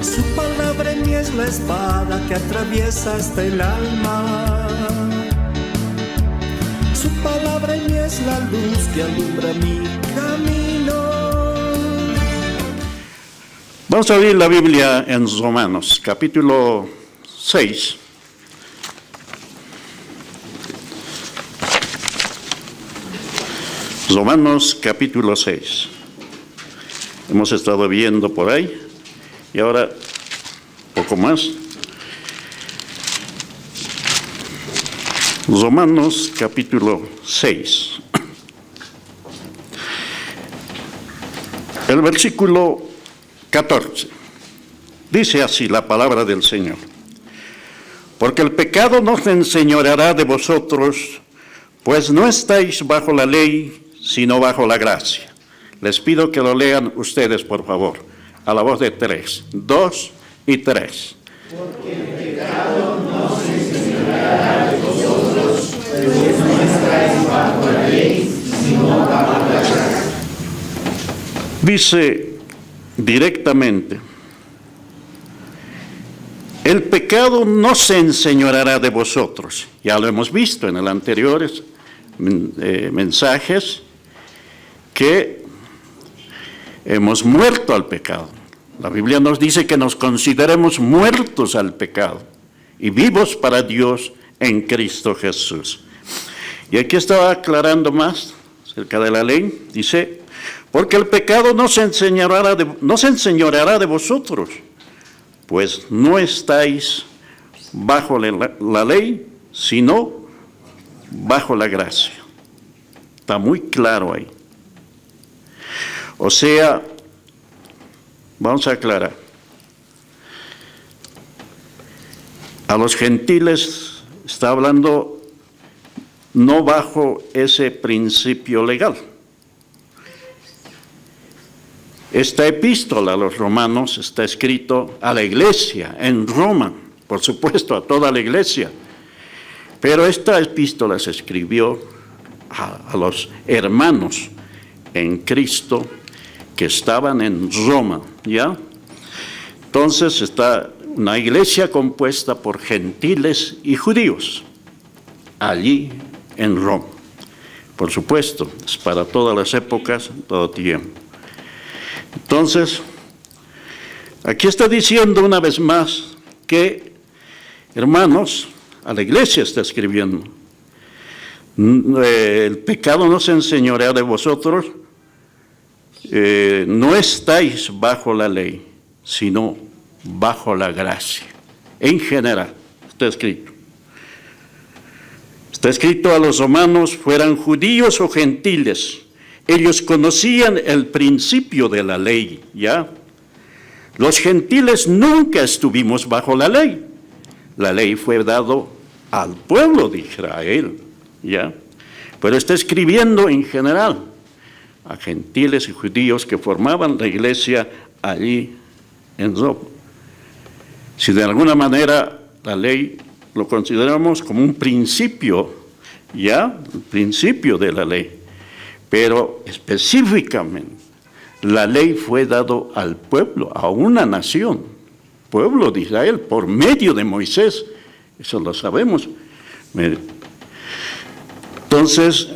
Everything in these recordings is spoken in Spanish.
Su palabra en mí es la espada que atraviesa hasta el alma. Su palabra en mí es la luz que alumbra mi camino. Vamos a abrir la Biblia en Romanos, capítulo 6. Romanos, capítulo 6. Hemos estado viendo por ahí y ahora poco más. Romanos, capítulo 6. El versículo 14. Dice así la palabra del Señor. Porque el pecado no se enseñoreará de vosotros, pues no estáis bajo la ley, sino bajo la gracia. Les pido que lo lean ustedes, por favor, a la voz de 3, 2 y 3. Porque el pecado no se enseñoreará de vosotros, pues no estáis bajo la ley, sino bajo la gracia. Dice directamente, el pecado no se enseñoreará de vosotros. Ya lo hemos visto en el anteriores mensajes, que hemos muerto al pecado. La Biblia nos dice que nos consideremos muertos al pecado y vivos para Dios en Cristo Jesús. Y aquí estaba aclarando más acerca de la ley. Dice, porque el pecado no se enseñoreará de vosotros, pues no estáis bajo la ley, sino bajo la gracia. Está muy claro ahí. O sea, vamos a aclarar. A los gentiles está hablando no bajo ese principio legal. Esta epístola a los romanos está escrito a la iglesia en Roma, por supuesto a toda la iglesia. Pero esta epístola se escribió a los hermanos en Cristo que estaban en Roma, ¿ya? Entonces está una iglesia compuesta por gentiles y judíos, allí en Roma. Por supuesto, es para todas las épocas, todo tiempo. Entonces, aquí está diciendo una vez más que, hermanos, a la iglesia está escribiendo, el pecado no se enseñorea de vosotros, no estáis bajo la ley, sino bajo la gracia. En general, está escrito. Está escrito a los romanos, fueran judíos o gentiles, ellos conocían el principio de la ley, ¿ya? Los gentiles nunca estuvimos bajo la ley. La ley fue dado al pueblo de Israel, ¿ya? Pero está escribiendo en general a gentiles y judíos que formaban la iglesia allí en Roma. Si de alguna manera la ley lo consideramos como un principio, ¿ya? El principio de la ley. Pero específicamente, la ley fue dado al pueblo, a una nación, pueblo de Israel, por medio de Moisés. Eso lo sabemos. Entonces,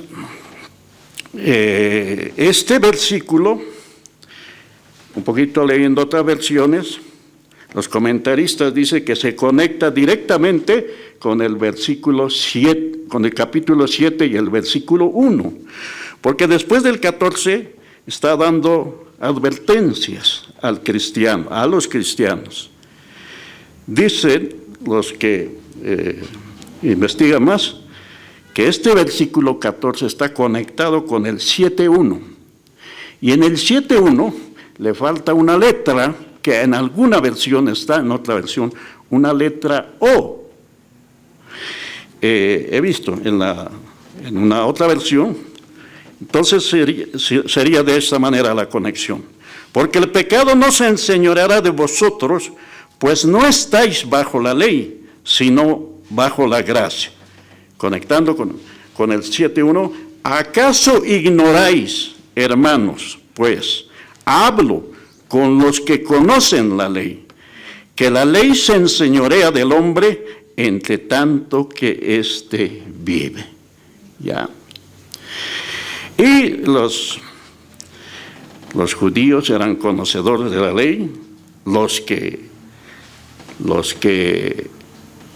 este versículo, un poquito leyendo otras versiones, los comentaristas dicen que se conecta directamente con el versículo 7, con el capítulo 7 y el versículo 1. Porque después del 14 está dando advertencias al cristiano, a los cristianos. Dicen los que investigan más que este versículo 14 está conectado con el 7.1. Y en el 7.1 le falta una letra que en alguna versión está, en otra versión, una letra O. He visto en una otra versión. Entonces sería de esta manera la conexión. Porque el pecado no se enseñoreará de vosotros, pues no estáis bajo la ley, sino bajo la gracia. Conectando con el 7.1, ¿acaso ignoráis, hermanos? Pues hablo con los que conocen la ley, que la ley se enseñorea del hombre entre tanto que éste vive. ¿Ya? Y los judíos eran conocedores de la ley, los que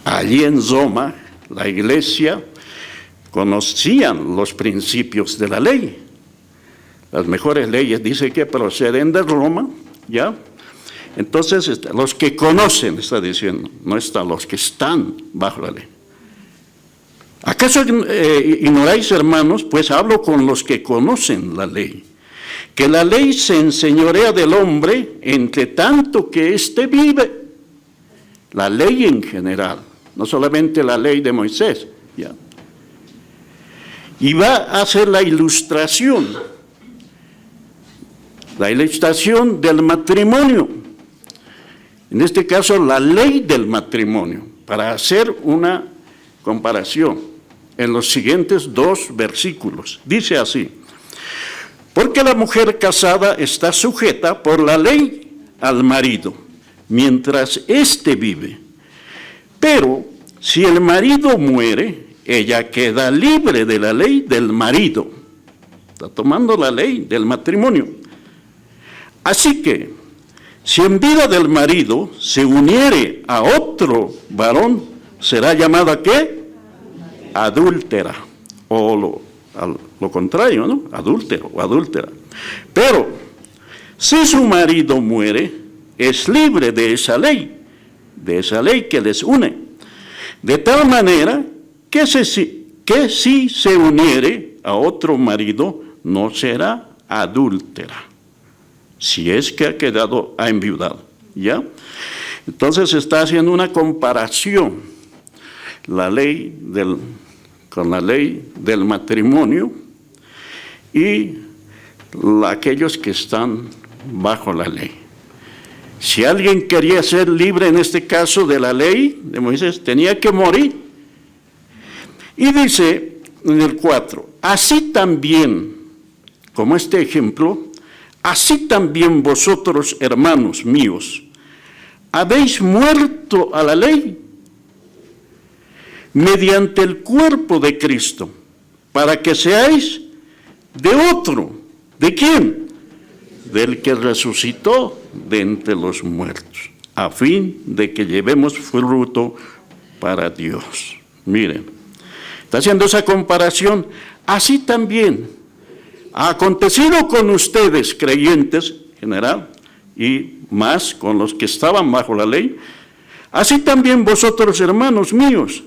allí en Roma, la iglesia, conocían los principios de la ley. Las mejores leyes dice que proceden de Roma, ¿ya? Entonces, los que conocen, está diciendo, no están los que están bajo la ley. ¿Acaso ignoráis, hermanos? Pues hablo con los que conocen la ley, que la ley se enseñorea del hombre entre tanto que éste vive. La ley en general, no solamente la ley de Moisés, ¿ya? Y va a hacer la ilustración del matrimonio. En este caso, la ley del matrimonio, para hacer una comparación en los siguientes 2 versículos. Dice así: porque la mujer casada está sujeta por la ley al marido, mientras éste vive. Pero si el marido muere, ella queda libre de la ley del marido. Está tomando la ley del matrimonio. Así que, si en vida del marido se uniere a otro varón, será llamada ¿qué? Adúltera. O lo contrario, ¿no? Adúltero o adúltera. Pero, si su marido muere, es libre de esa ley que les une. De tal manera que si se uniere a otro marido, no será adúltera, si es que ha enviudado, ¿ya? Entonces está haciendo una comparación con la ley del matrimonio y aquellos que están bajo la ley. Si alguien quería ser libre en este caso de la ley de Moisés, tenía que morir. Y dice en el 4, así también, como este ejemplo, así también vosotros, hermanos míos, habéis muerto a la ley mediante el cuerpo de Cristo, para que seáis de otro. ¿De quién? Del que resucitó de entre los muertos, a fin de que llevemos fruto para Dios. Miren, está haciendo esa comparación. Así también ha acontecido con ustedes, creyentes en general, y más con los que estaban bajo la ley. Así también vosotros, hermanos míos,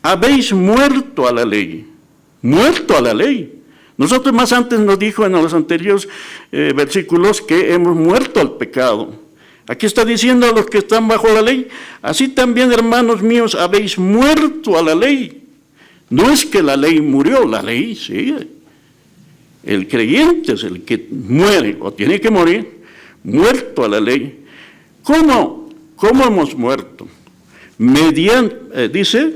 habéis muerto a la ley. Muerto a la ley. Nosotros más antes nos dijo en los anteriores versículos que hemos muerto al pecado. Aquí está diciendo a los que están bajo la ley, así también, hermanos míos, habéis muerto a la ley. No es que la ley murió, la ley sigue. El creyente es el que muere o tiene que morir, muerto a la ley. ¿Cómo hemos muerto? Dice,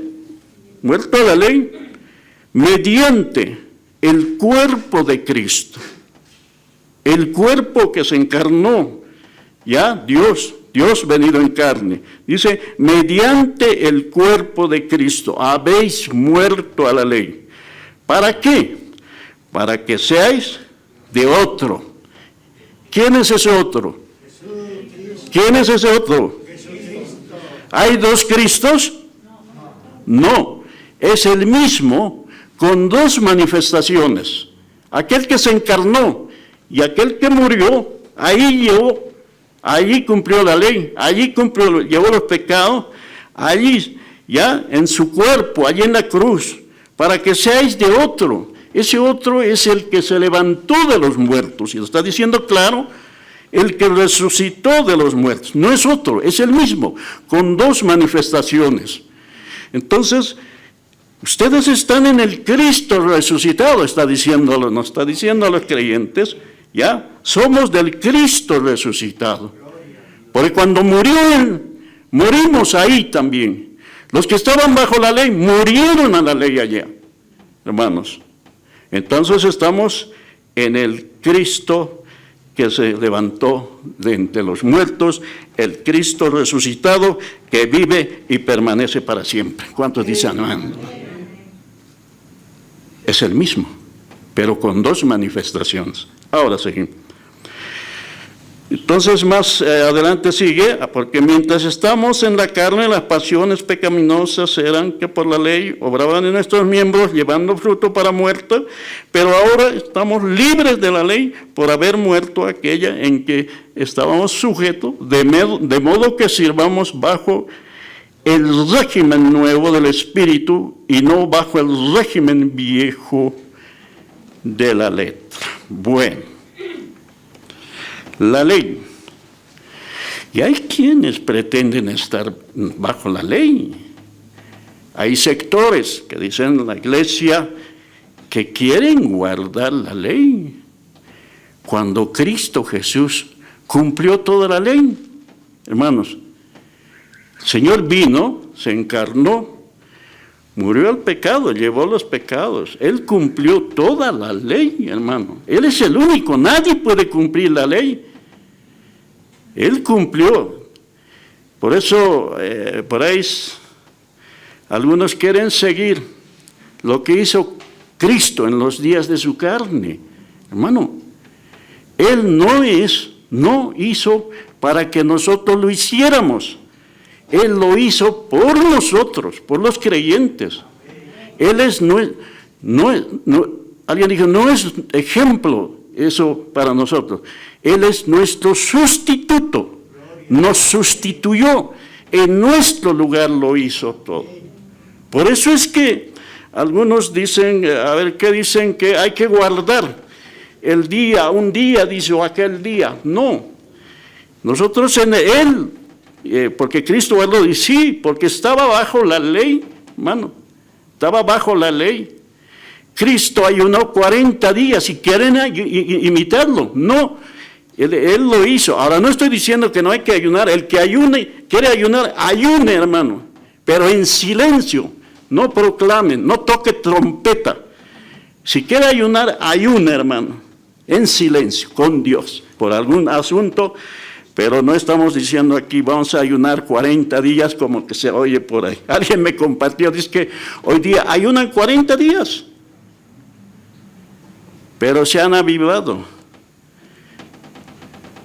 muerto a la ley, mediante el cuerpo de Cristo, el cuerpo que se encarnó, ya Dios venido en carne. Dice, mediante el cuerpo de Cristo, habéis muerto a la ley. ¿Para qué? Para que seáis de otro. ¿Quién es ese otro? ¿Quién es ese otro? ¿Hay 2 Cristos? No, es el mismo, con 2 manifestaciones. Aquel que se encarnó y aquel que murió, allí cumplió la ley, llevó los pecados, allí ya en su cuerpo, allí en la cruz, para que seáis de otro. Ese otro es el que se levantó de los muertos, y lo está diciendo claro, el que resucitó de los muertos. No es otro, es el mismo, con 2 manifestaciones. Entonces, ustedes están en el Cristo resucitado, nos está diciendo a los creyentes, ya, somos del Cristo resucitado. Porque cuando murió Él, morimos ahí también. Los que estaban bajo la ley, murieron a la ley allá, hermanos. Entonces estamos en el Cristo que se levantó de entre los muertos, el Cristo resucitado que vive y permanece para siempre. ¿Cuántos dicen amén? Es el mismo, pero con dos manifestaciones. Ahora seguimos. Entonces más adelante sigue, porque mientras estamos en la carne, las pasiones pecaminosas eran que por la ley obraban en nuestros miembros, llevando fruto para muerte, pero ahora estamos libres de la ley por haber muerto aquella en que estábamos sujetos, de modo que sirvamos bajo el régimen nuevo del Espíritu y no bajo el régimen viejo de la letra. Bueno. La ley. Y hay quienes pretenden estar bajo la ley. Hay sectores que dicen en la iglesia que quieren guardar la ley. Cuando Cristo Jesús cumplió toda la ley, hermanos, el Señor vino, se encarnó, murió el pecado, llevó los pecados. Él cumplió toda la ley, hermano. Él es el único, nadie puede cumplir la ley. Él cumplió. Por eso, por ahí, algunos quieren seguir lo que hizo Cristo en los días de su carne. Hermano, Él no hizo para que nosotros lo hiciéramos. Él lo hizo por nosotros, por los creyentes. Él alguien dijo, no es ejemplo eso para nosotros. Él es nuestro sustituto, nos sustituyó, en nuestro lugar lo hizo todo. Por eso es que algunos dicen, ¿qué dicen? Que hay que guardar el día, un día, dice, o aquel día. No, nosotros en Él, porque Cristo lo dice, sí, porque estaba bajo la ley, hermano, estaba bajo la ley. Cristo ayunó 40 días, si quieren imitarlo, no, él lo hizo. Ahora no estoy diciendo que no hay que ayunar, el que quiere ayunar, ayune, hermano, pero en silencio, no proclamen, no toque trompeta. Si quiere ayunar, ayune, hermano, en silencio, con Dios, por algún asunto. Pero no estamos diciendo aquí vamos a ayunar 40 días como que se oye por ahí. Alguien me compartió, dice que hoy día ayunan 40 días. Pero se han avivado.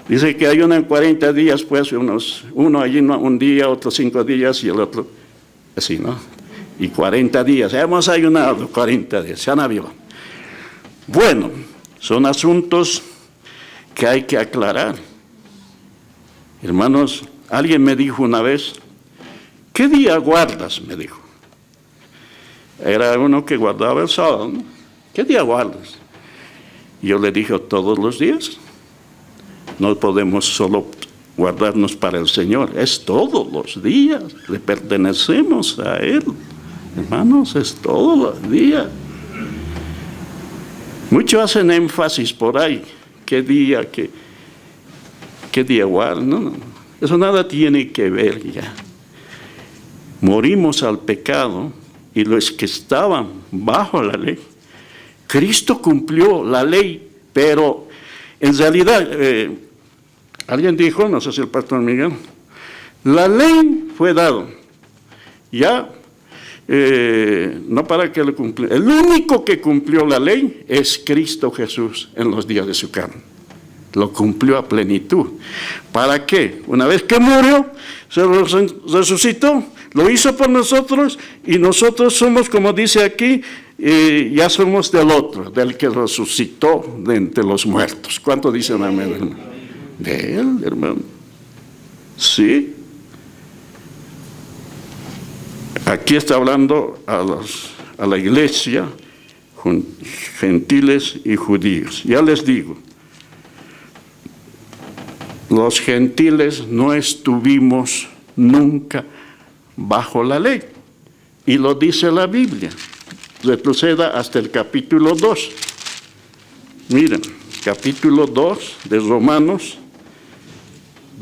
Dice que ayunan 40 días, pues uno ayuna un día, otro 5 días y el otro así, ¿no? Y 40 días, hemos ayunado 40 días, se han avivado. Bueno, son asuntos que hay que aclarar. Hermanos, alguien me dijo una vez, ¿qué día guardas? Me dijo. Era uno que guardaba el sábado, ¿no? ¿Qué día guardas? Yo le dije, todos los días. No podemos solo guardarnos para el Señor, es todos los días, le pertenecemos a Él. Hermanos, es todos los días. Muchos hacen énfasis por ahí, ¿qué día guardas? No, eso nada tiene que ver ya. Morimos al pecado y los que estaban bajo la ley, Cristo cumplió la ley, pero en realidad, alguien dijo, no sé si el pastor Miguel, la ley fue dada, ya, no para que lo cumpliera. El único que cumplió la ley es Cristo Jesús en los días de su carne. Lo cumplió a plenitud. ¿Para qué? Una vez que murió, se resucitó, lo hizo por nosotros y nosotros somos, como dice aquí, ya somos del otro, del que resucitó de entre los muertos. ¿Cuánto dicen amén, hermano? De Él, hermano. Sí. Aquí está hablando a la iglesia, gentiles y judíos. Ya les digo, los gentiles no estuvimos nunca bajo la ley. Y lo dice la Biblia. Retroceda hasta el capítulo 2. Miren, capítulo 2 de Romanos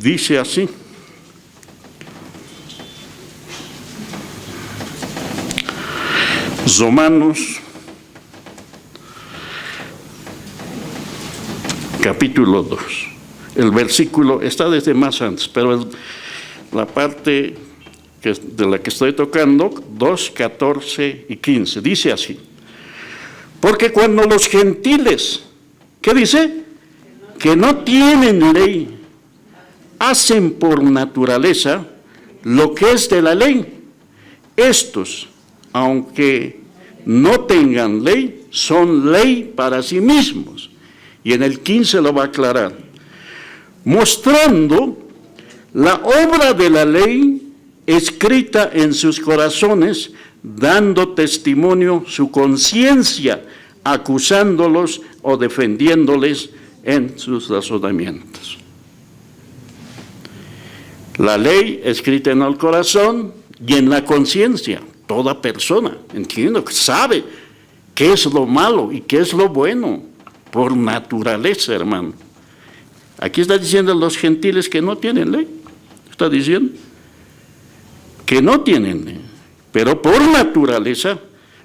dice así. Romanos capítulo 2. El versículo está desde más antes, pero la parte de la que estoy tocando, 2, 14 y 15, dice así. Porque cuando los gentiles, ¿qué dice? Que no tienen ley, hacen por naturaleza lo que es de la ley. Estos, aunque no tengan ley, son ley para sí mismos. Y en el 15 lo va a aclarar. Mostrando la obra de la ley escrita en sus corazones, dando testimonio su conciencia, acusándolos o defendiéndoles en sus razonamientos. La ley escrita en el corazón y en la conciencia. Toda persona, entiendo, sabe qué es lo malo y qué es lo bueno, por naturaleza, hermano. Aquí está diciendo los gentiles que no tienen ley. Está diciendo que no tienen ley. Pero por naturaleza,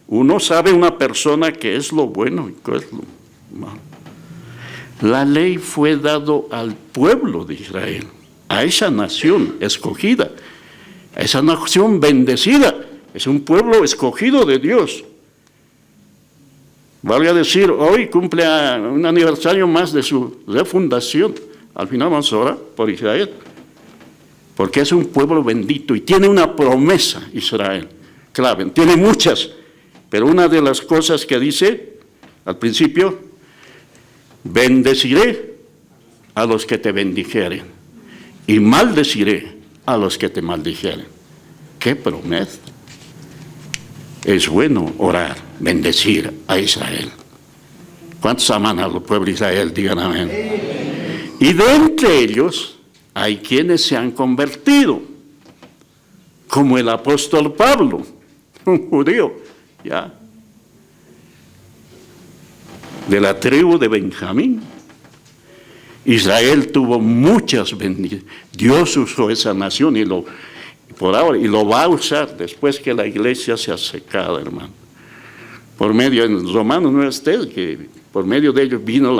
uno sabe una persona que es lo bueno y qué es lo malo. La ley fue dado al pueblo de Israel, a esa nación escogida, a esa nación bendecida. Es un pueblo escogido de Dios. Valga decir, hoy cumple un aniversario más de su refundación. Al final vamos a orar por Israel, porque es un pueblo bendito y tiene una promesa Israel. Claro, tiene muchas, pero una de las cosas que dice al principio, bendeciré a los que te bendijeren y maldeciré a los que te maldijeren. ¡Qué promesa! Es bueno orar, bendecir a Israel. ¿Cuántos aman al pueblo de Israel? Digan amén. Y de entre ellos hay quienes se han convertido, como el apóstol Pablo, un judío, ya, de la tribu de Benjamín. Israel tuvo muchas bendiciones. Dios usó esa nación por ahora, y lo va a usar después que la iglesia sea secada, hermano. Por medio, en Romanos no es que por medio de ellos vino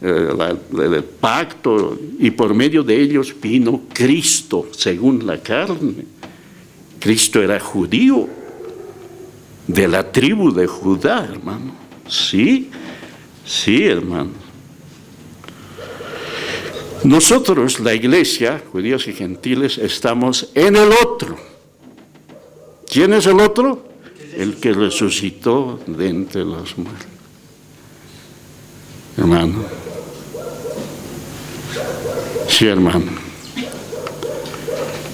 el pacto, y por medio de ellos vino Cristo, según la carne. Cristo era judío, de la tribu de Judá, hermano. Sí, hermano. Nosotros, la iglesia, judíos y gentiles, estamos en el otro. ¿Quién es el otro? El que resucitó de entre los muertos. Hermano. Sí, hermano.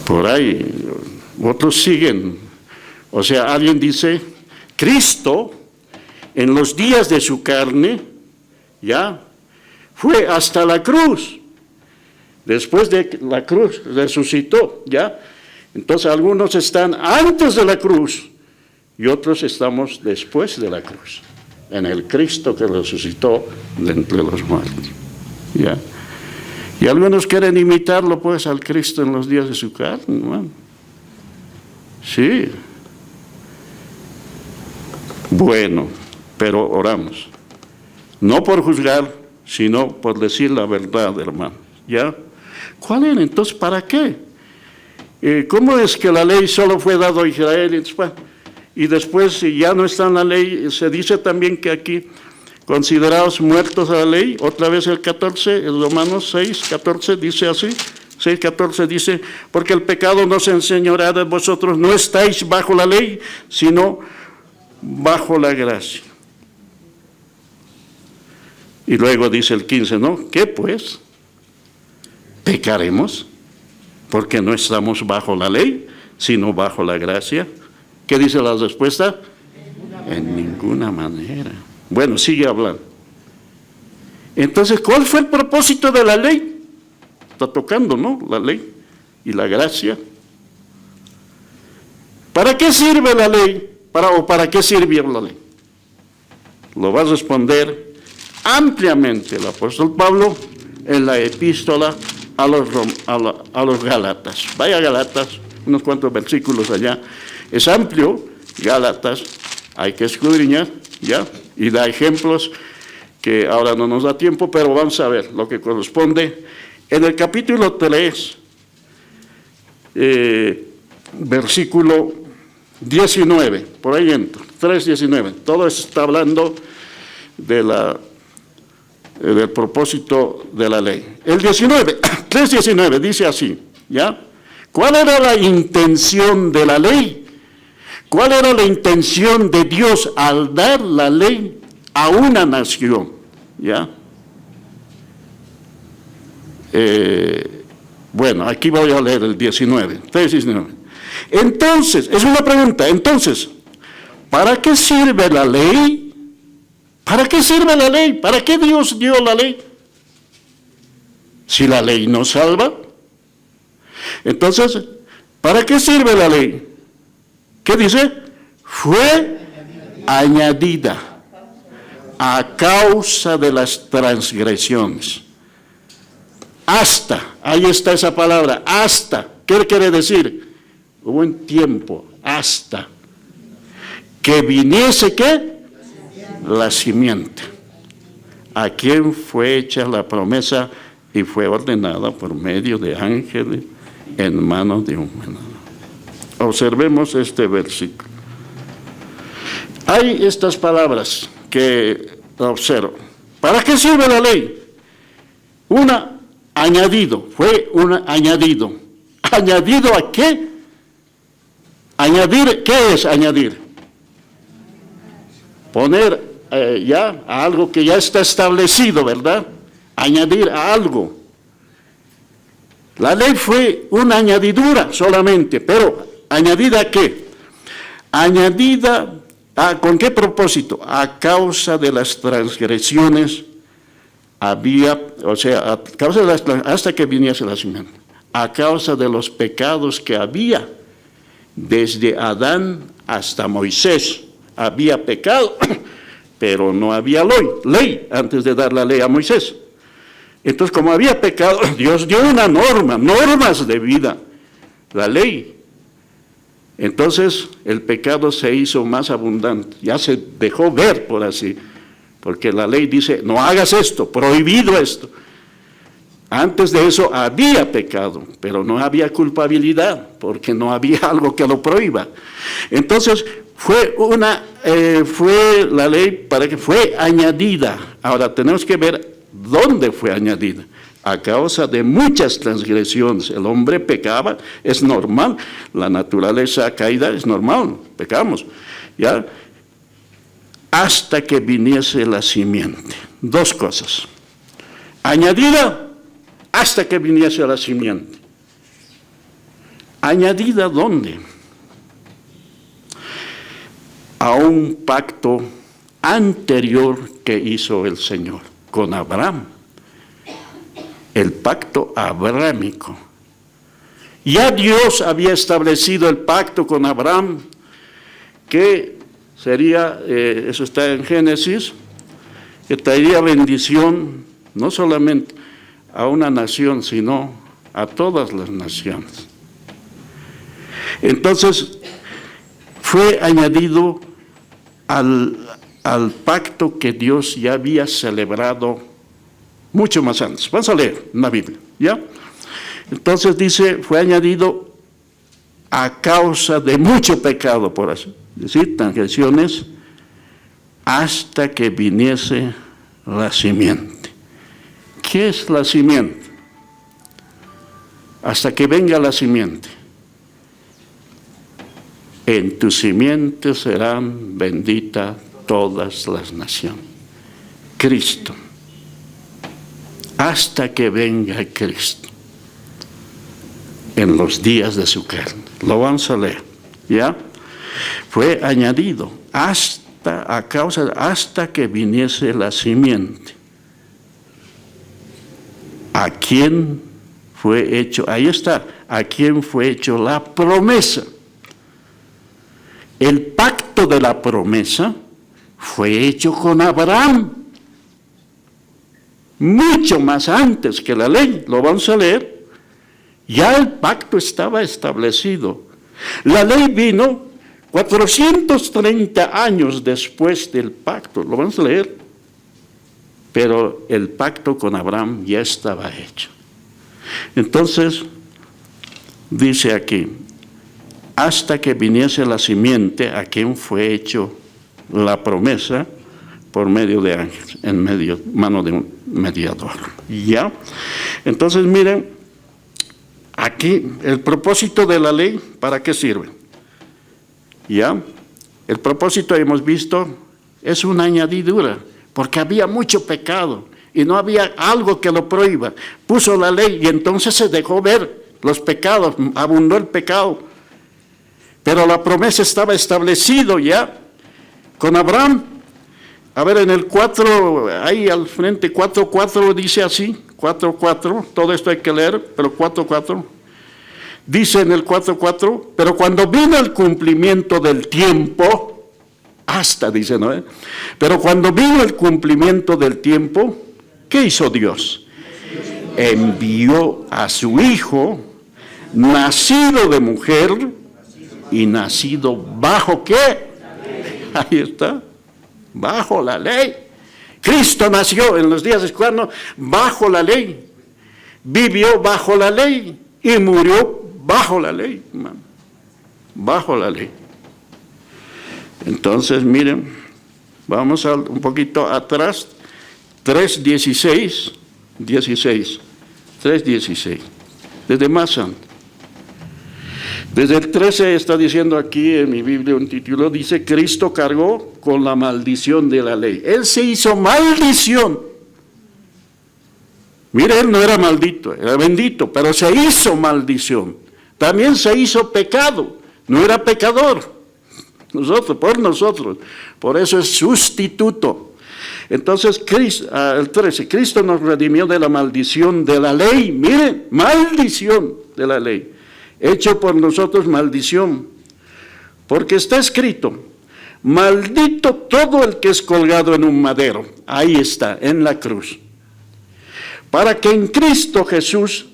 Por ahí, otros siguen. O sea, alguien dice, Cristo, en los días de su carne, ya, fue hasta la cruz. Después de la cruz resucitó, ¿ya? Entonces algunos están antes de la cruz y otros estamos después de la cruz, en el Cristo que resucitó de entre los muertos, ¿ya? Y algunos quieren imitarlo pues al Cristo en los días de su carne, ¿no? Sí. Bueno, pero oramos. No por juzgar, sino por decir la verdad, hermano, ¿ya? ¿Cuál era? Entonces, ¿para qué? ¿Cómo es que la ley solo fue dada a Israel y después, si ya no está en la ley, se dice también que aquí, considerados muertos a la ley, otra vez el 14, el Romanos 6, 14 dice así, 6, 14 dice, porque el pecado no se enseñoreará de vosotros, no estáis bajo la ley, sino bajo la gracia. Y luego dice el 15, ¿no? ¿Qué pues? ¿Pecaremos? Porque no estamos bajo la ley, sino bajo la gracia. ¿Qué dice la respuesta? En ninguna manera. Bueno, sigue hablando. Entonces, ¿cuál fue el propósito de la ley? Está tocando, ¿no? La ley y la gracia. ¿Para qué sirve la ley? ¿Para qué sirvió la ley? Lo va a responder ampliamente el apóstol Pablo en la epístola a los Gálatas. Vaya a Gálatas, unos cuantos versículos allá. Es amplio, Gálatas, hay que escudriñar, ¿ya? Y da ejemplos que ahora no nos da tiempo, pero vamos a ver lo que corresponde. En el capítulo 3, versículo 19, por ahí entro, 3:19, todo está hablando de del propósito de la ley. El 19, 3:19 dice así, ¿ya? ¿Cuál era la intención de la ley? ¿Cuál era la intención de Dios al dar la ley a una nación? ¿Ya? Bueno, aquí voy a leer el 19, 3:19. Entonces, es una pregunta, entonces, ¿para qué sirve la ley? ¿Para qué sirve la ley? ¿Para qué Dios dio la ley? Si la ley no salva. Entonces, ¿para qué sirve la ley? ¿Qué dice? Fue añadida a causa de las transgresiones. Hasta, ahí está esa palabra, hasta. ¿Qué quiere decir? Hubo un tiempo, hasta que viniese, ¿qué? La simiente, a quien fue hecha la promesa y fue ordenada por medio de ángeles en manos de un menor. Observemos este versículo. Hay estas palabras que observo. ¿Para qué sirve la ley? Añadido, fue un añadido. ¿Añadido a qué? Añadir, ¿qué es añadir? Poner ya a algo que ya está establecido, ¿verdad? Añadir a algo. La ley fue una añadidura solamente, pero ¿añadida a qué? Añadida ¿con qué propósito? A causa de las transgresiones había, o sea, a causa de hasta que viniese la simiente, a causa de los pecados que había desde Adán hasta Moisés. Había pecado, pero no había ley antes de dar la ley a Moisés. Entonces, como había pecado, Dios dio una normas de vida, la ley. Entonces, el pecado se hizo más abundante, ya se dejó ver, por así, porque la ley dice, no hagas esto, prohibido esto. Antes de eso había pecado, pero no había culpabilidad, porque no había algo que lo prohíba. Entonces, fue la ley para que fue añadida. Ahora tenemos que ver dónde fue añadida. A causa de muchas transgresiones. El hombre pecaba, es normal. La naturaleza caída es normal, pecamos. ¿Ya? Hasta que viniese la simiente. Dos cosas. Añadida hasta que viniese la simiente. ¿Añadida dónde? A un pacto anterior que hizo el Señor con Abraham. El pacto abrahámico. Ya Dios había establecido el pacto con Abraham, que sería, eso está en Génesis, que traería bendición no solamente a una nación, sino a todas las naciones. Entonces, fue añadido al pacto que Dios ya había celebrado mucho más antes. Vamos a leer en la Biblia, ¿ya? Entonces dice, fue añadido a causa de mucho pecado, por así decir, transgresiones, hasta que viniese la simiente. ¿Qué es la simiente? Hasta que venga la simiente. En tu simiente serán benditas todas las naciones. Cristo. Hasta que venga Cristo. En los días de su carne. Lo vamos a leer. ¿Ya? Fue añadido hasta que viniese la simiente. ¿A quién fue hecho? Ahí está. ¿A quién fue hecho la promesa? El pacto de la promesa fue hecho con Abraham. Mucho más antes que la ley. Lo vamos a leer. Ya el pacto estaba establecido. La ley vino 430 años después del pacto. Lo vamos a leer. pero el pacto con Abraham ya estaba hecho. Entonces, dice aquí, hasta que viniese la simiente a quien fue hecho la promesa por medio de ángeles, mano de un mediador. ¿Ya? Entonces, miren, aquí el propósito de la ley, ¿para qué sirve? ¿Ya? El propósito, hemos visto, es una añadidura, porque había mucho pecado y no había algo que lo prohíba. Puso la ley y entonces se dejó ver los pecados, abundó el pecado. Pero la promesa estaba establecida ya con Abraham. A ver, en el 4, ahí al frente, 4:4 dice así, 4:4, todo esto hay que leer, pero 4:4. Dice en el 4:4, pero cuando vino el cumplimiento del tiempo, dice, ¿no? Pero cuando vino el cumplimiento del tiempo, ¿qué hizo Dios? Envió a su hijo, nacido de mujer y nacido bajo ¿qué? Ahí está, bajo la ley. Cristo nació en los días de cuando bajo la ley, vivió bajo la ley y murió bajo la ley, hermano. Bajo la ley. Entonces, miren, vamos un poquito atrás, 3:16, 3:16, desde más antes. Desde el 13 está diciendo aquí en mi Biblia un título, dice, Cristo cargó con la maldición de la ley. Él se hizo maldición. Mire, él no era maldito, era bendito, pero se hizo maldición. También se hizo pecado, no era pecador. Por eso es sustituto. Entonces, el 13, Cristo nos redimió de la maldición de la ley. Miren, maldición de la ley. Hecho por nosotros maldición. Porque está escrito, maldito todo el que es colgado en un madero. Ahí está, en la cruz. Para que en Cristo Jesús,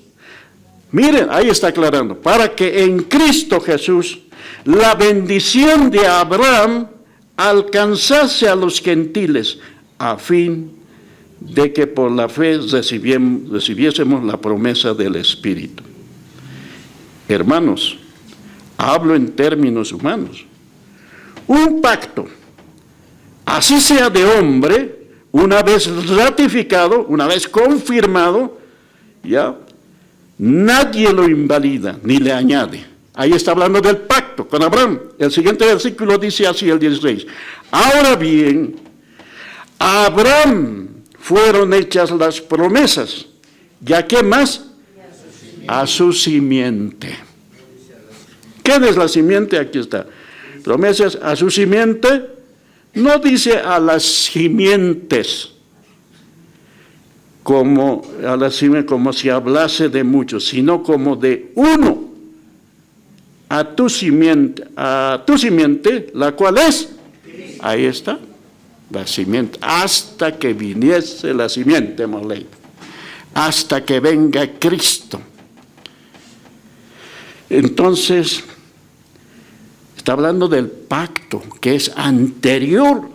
miren, ahí está aclarando, para que en Cristo Jesús la bendición de Abraham alcanzase a los gentiles, a fin de que por la fe recibiésemos la promesa del Espíritu. Hermanos, hablo en términos humanos. Un pacto, así sea de hombre, una vez ratificado, una vez confirmado, ya, nadie lo invalida ni le añade. Ahí está hablando del pacto con Abraham. El siguiente versículo dice así, el 16. Ahora bien, a Abraham fueron hechas las promesas. ¿Ya qué más? A su simiente. ¿Quién es la simiente? Aquí está. Promesas a su simiente. No dice a las simientes, como si hablase de muchos, sino como de uno. A tu simiente, la cual es, ahí está, la simiente, hasta que viniese la simiente, hemos leído, hasta que venga Cristo. Entonces, está hablando del pacto que es anterior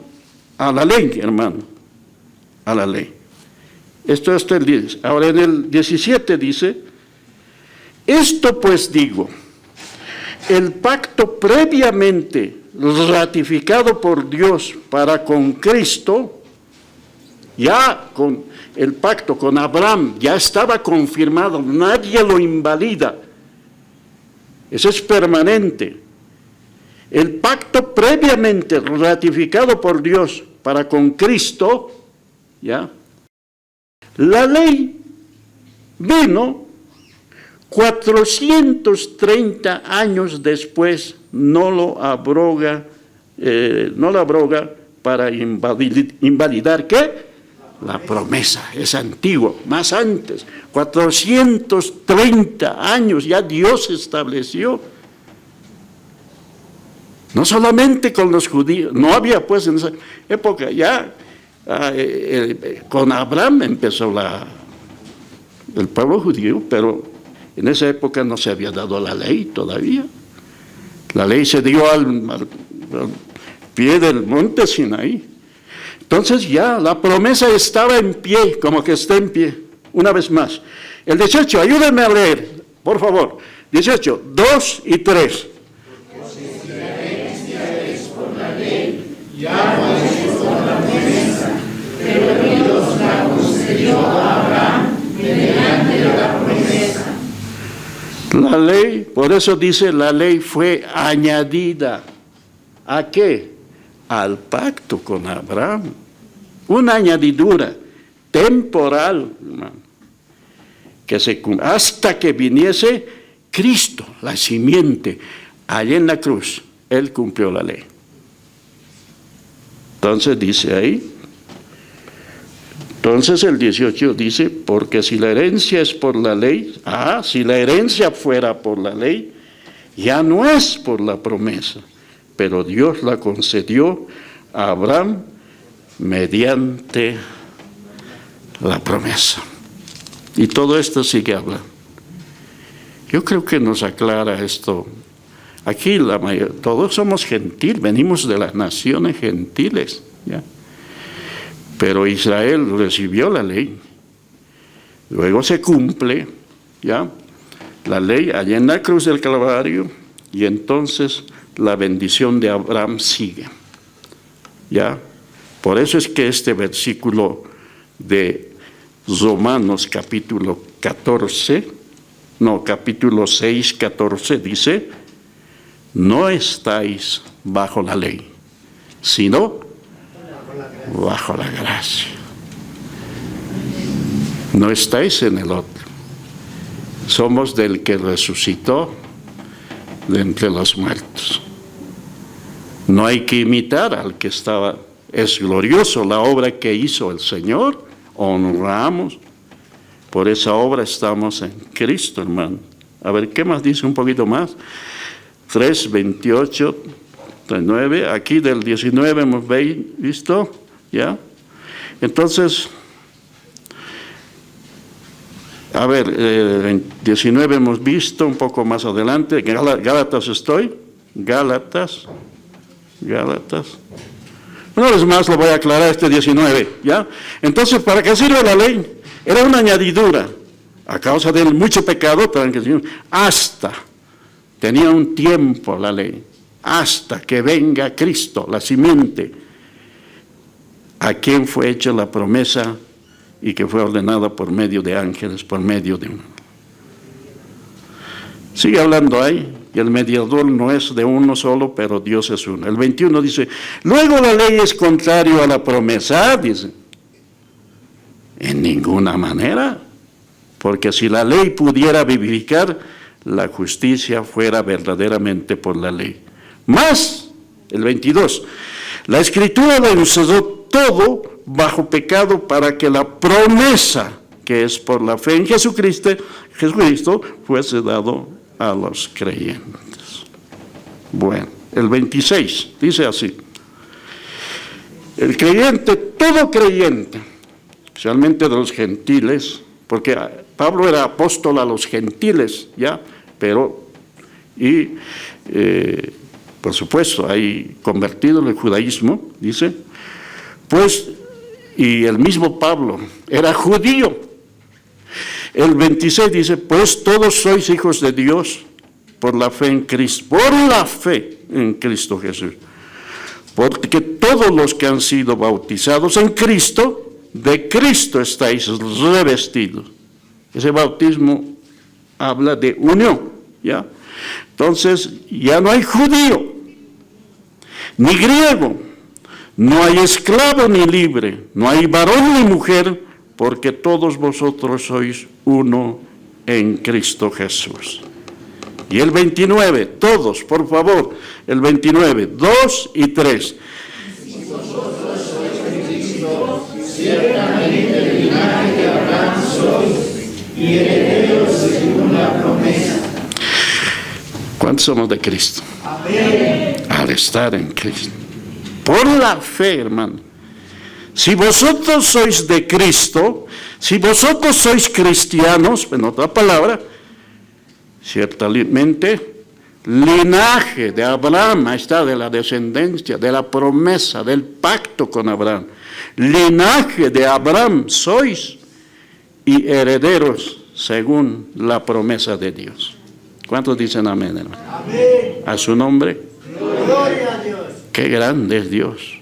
a la ley, hermano, a la ley. Esto es el 10. Ahora en el 17 dice, esto pues digo, el pacto previamente ratificado por Dios para con Cristo, ya con el pacto con Abraham, ya estaba confirmado, nadie lo invalida. Eso es permanente. El pacto previamente ratificado por Dios para con Cristo, ya, la ley vino 430 años después, no lo abroga para invalidar, ¿qué? La promesa, es antiguo, más antes, 430 años ya Dios estableció. No solamente con los judíos, no había pues en esa época ya, con Abraham empezó el pueblo judío, pero en esa época no se había dado la ley todavía. La ley se dio al pie del monte Sinaí. Entonces ya la promesa estaba en pie, como que está en pie. Una vez más. El 18, ayúdenme a leer, por favor. 18, 2 y 3. Ya no es por la promesa, pero Dios la concedió a Abraham mediante la promesa. La ley, por eso dice, la ley fue añadida. ¿A qué? Al pacto con Abraham. Una añadidura temporal, hermano, que hasta que viniese Cristo, la simiente, allá en la cruz, Él cumplió la ley. Entonces dice ahí, entonces el 18 dice, porque si la herencia es por la ley, si la herencia fuera por la ley, ya no es por la promesa, pero Dios la concedió a Abraham mediante la promesa. Y todo esto sigue hablando. Yo creo que nos aclara esto. Aquí todos somos gentiles, venimos de las naciones gentiles, ¿ya? Pero Israel recibió la ley, luego se cumple, ¿ya? La ley allá en la cruz del Calvario, y entonces la bendición de Abraham sigue, ¿ya? Por eso es que este versículo de Romanos capítulo 6, 14 dice, no estáis bajo la ley, sino bajo la gracia. No estáis en el otro. Somos del que resucitó de entre los muertos. No hay que imitar al que estaba. Es glorioso la obra que hizo el Señor. Honramos. Por esa obra estamos en Cristo, hermano. A ver, ¿qué más dice un poquito más? 3, 28, 39, aquí del 19 hemos visto, ¿ya? Entonces, a ver, 19 hemos visto, un poco más adelante, Gálatas estoy, Gálatas. Una vez más lo voy a aclarar este 19, ¿ya? Entonces, ¿para qué sirve la ley? Era una añadidura, a causa del mucho pecado, hasta... Tenía un tiempo la ley, hasta que venga Cristo, la simiente, a quien fue hecha la promesa y que fue ordenada por medio de ángeles, por medio de uno. Sigue hablando ahí, y el mediador no es de uno solo, pero Dios es uno. El 21 dice, luego la ley es contrario a la promesa, dice. En ninguna manera, porque si la ley pudiera vivificar, la justicia fuera verdaderamente por la ley. Más, el 22, la Escritura lo encerró todo bajo pecado para que la promesa, que es por la fe en Jesucristo, fuese dado a los creyentes. Bueno, el 26 dice así, el creyente, todo creyente, especialmente de los gentiles, porque Pablo era apóstol a los gentiles, ¿ya? Pero, por supuesto, hay convertido en el judaísmo, dice, pues, y el mismo Pablo era judío. El 26 dice, pues todos sois hijos de Dios por la fe en Cristo, por la fe en Cristo Jesús. Porque todos los que han sido bautizados en Cristo, de Cristo estáis revestidos. Ese bautismo habla de unión, ¿ya? Entonces, ya no hay judío, ni griego, no hay esclavo ni libre, no hay varón ni mujer, porque todos vosotros sois uno en Cristo Jesús. Y el 29, todos, por favor, el 29, 2 y 3. Si vosotros sois de Cristo, ciertamente el linaje de Abraham sois, y herederos según la promesa. ¿Cuántos somos de Cristo? Amén. Al estar en Cristo. Por la fe, hermano. Si vosotros sois de Cristo, si vosotros sois cristianos, en otra palabra, ciertamente, linaje de Abraham, ahí está, de la descendencia, de la promesa, del pacto con Abraham. linaje de Abraham sois y herederos según la promesa de Dios. ¿Cuántos dicen amén, hermano? Amén. A su nombre. Gloria a Dios. Qué grande es Dios.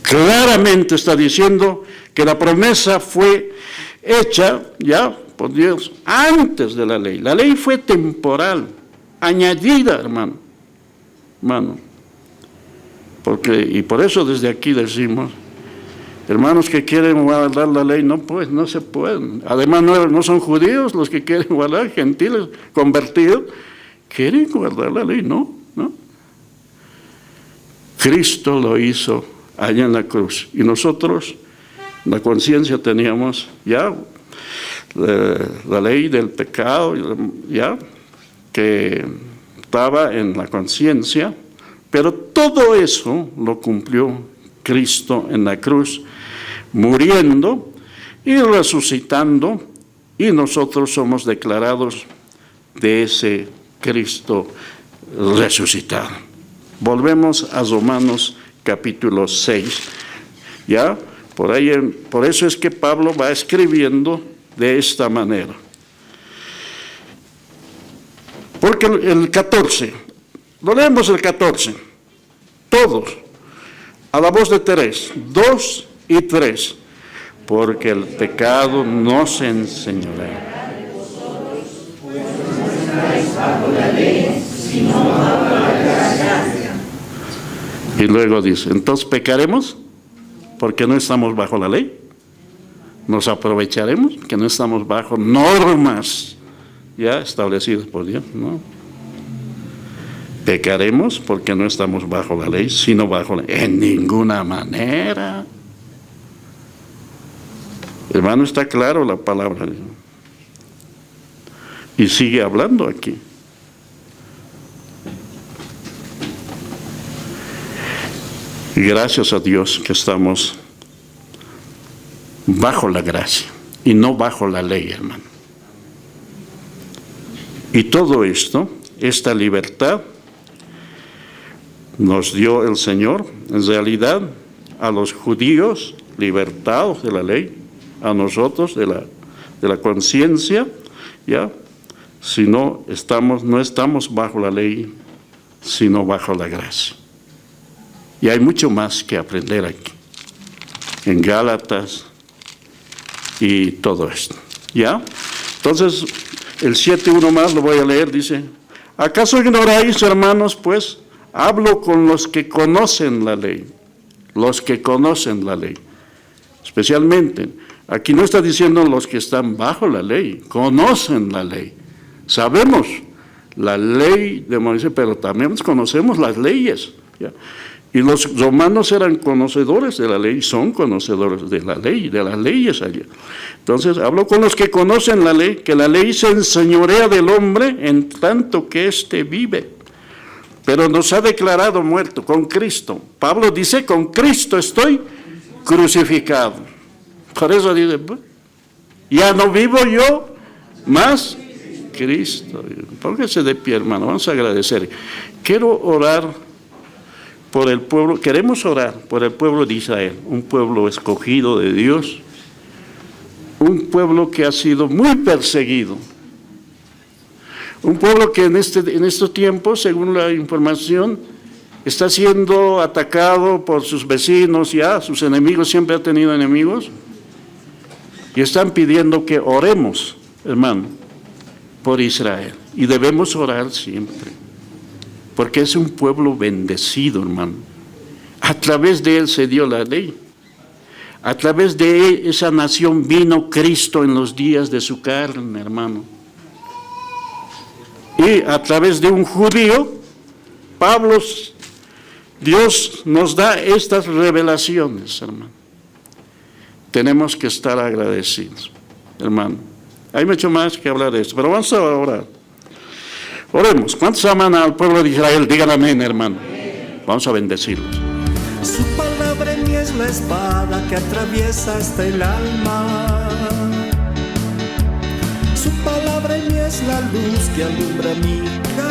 Claramente está diciendo que la promesa fue hecha ya por Dios antes de la ley. La ley fue temporal, añadida, hermano. Y por eso desde aquí decimos, hermanos que quieren guardar la ley, no se pueden. Además no son judíos los que quieren guardar, gentiles convertidos, quieren guardar la ley, no. Cristo lo hizo allá en la cruz. Y nosotros, la conciencia teníamos ya, la ley del pecado, ya, que estaba en la conciencia, pero todo eso lo cumplió Cristo en la cruz, muriendo y resucitando, y nosotros somos declarados de ese Cristo resucitado. Volvemos a Romanos capítulo 6, ¿ya? Por eso es que Pablo va escribiendo de esta manera. Porque el 14, lo leemos el 14, todos, a la voz de 3, 2 y 3, porque el pecado no se enseñorea. Y luego dice, entonces pecaremos porque no estamos bajo la ley. Nos aprovecharemos que no estamos bajo normas ya establecidas por Dios, ¿no? Pecaremos porque no estamos bajo la ley, sino bajo la ley. En ninguna manera. Hermano, está claro la palabra. Y sigue hablando aquí. Y gracias a Dios que estamos bajo la gracia y no bajo la ley, hermano. Y todo esto, esta libertad, nos dio el Señor, en realidad, a los judíos libertados de la ley, a nosotros de la conciencia, ¿ya? Si no estamos bajo la ley, sino bajo la gracia. Y hay mucho más que aprender aquí, en Gálatas y todo esto, ¿ya? Entonces, el 7:1 más lo voy a leer, dice, ¿acaso ignoráis, hermanos, pues? Hablo con los que conocen la ley, especialmente, aquí no está diciendo los que están bajo la ley, conocen la ley. Sabemos la ley de Moisés, pero también conocemos las leyes, ¿ya? Y los romanos eran conocedores de la ley, son conocedores de la ley, de las leyes allá. Entonces, hablo con los que conocen la ley, que la ley se enseñorea del hombre en tanto que éste vive. Pero nos ha declarado muerto con Cristo. Pablo dice, con Cristo estoy crucificado. Por eso dice, ya no vivo yo, más Cristo. Póngase de pie, hermano, vamos a agradecer. Quiero orar por el pueblo, queremos orar por el pueblo de Israel, un pueblo escogido de Dios, un pueblo que ha sido muy perseguido, un pueblo que en estos tiempos, según la información, está siendo atacado por sus vecinos, ya, sus enemigos, siempre ha tenido enemigos, y están pidiendo que oremos, hermano, por Israel, y debemos orar siempre. Porque es un pueblo bendecido, hermano. A través de él se dio la ley. A través de esa nación vino Cristo en los días de su carne, hermano. Y a través de un judío, Dios nos da estas revelaciones, hermano. Tenemos que estar agradecidos, hermano. Hay mucho más que hablar de esto, pero vamos a orar. Oremos. ¿Cuántos aman al pueblo de Israel? Digan amén, hermano. Vamos a bendecirlos. Su palabra en mí es la espada que atraviesa hasta el alma. Su palabra en mí es la luz que alumbra mi camino.